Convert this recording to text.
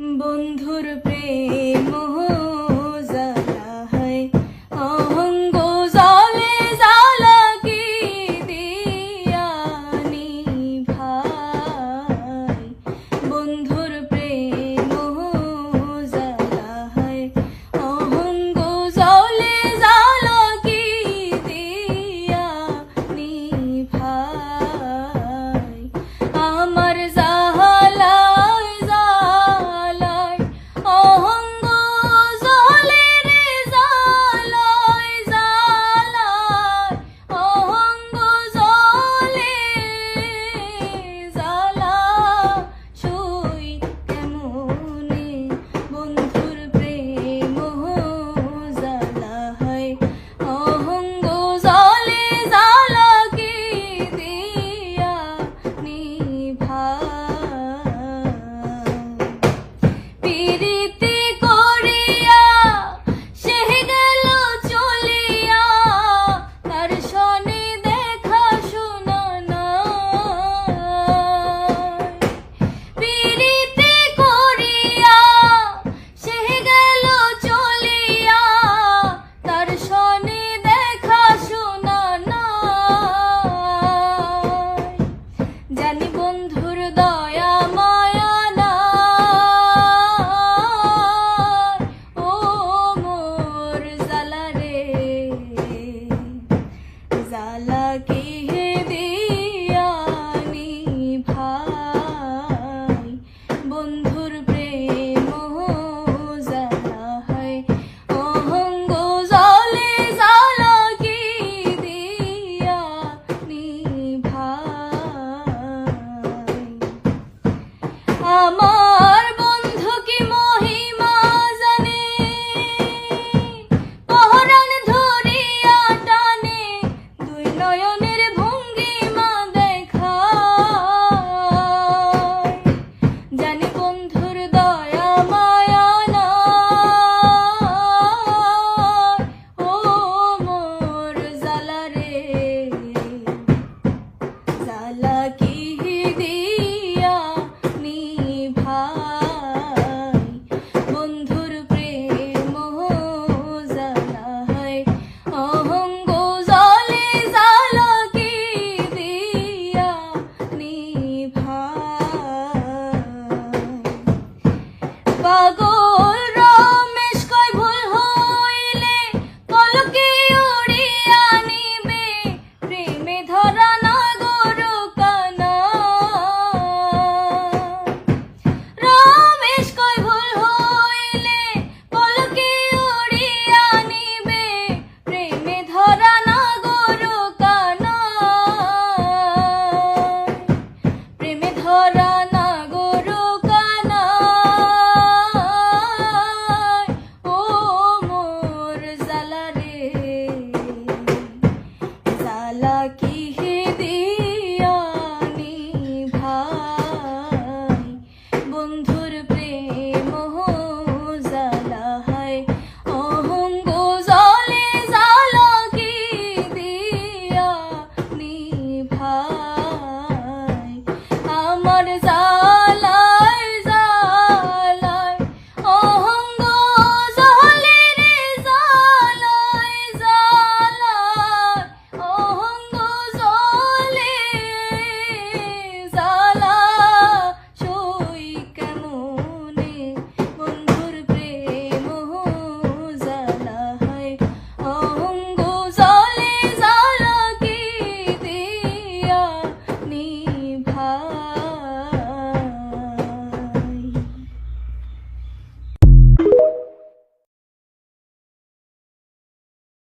বন্ধুর প্রেম জ্বালা হয় অহঙ্গ জলে জ্বালা কি দিয়ানি ভাই। বন্ধুর প্রেম জ্বালা হয় অহঙ্গ জলে জ্বালা কি দিয়ানি ভাই। আমার জানি বন্ধুর দয়া মায়া নাই, ও মোর জ্বালা রে জ্বালা কি দিয়ানি ভাই। বন্ধুর প্রেম জ্বালা হয় অহঙ্গ জলে জ্বালা কি দিয়ানি ভাই। আমার বন্ধু কি মহিমা জানে, পহরান ধরিয়া টানে দুই নয়নের ভঙ্গিমা দেখায়। জানি বন্ধুর দয়া মায়া নাই, ও মোর জ্বালা রে জ্বালা কি দিয়ানি ভাই। বন্ধুর প্রেম জ্বালা হয় অহঙ্গ জলে জ্বালা কি দিয়ানি ভাই। পাগল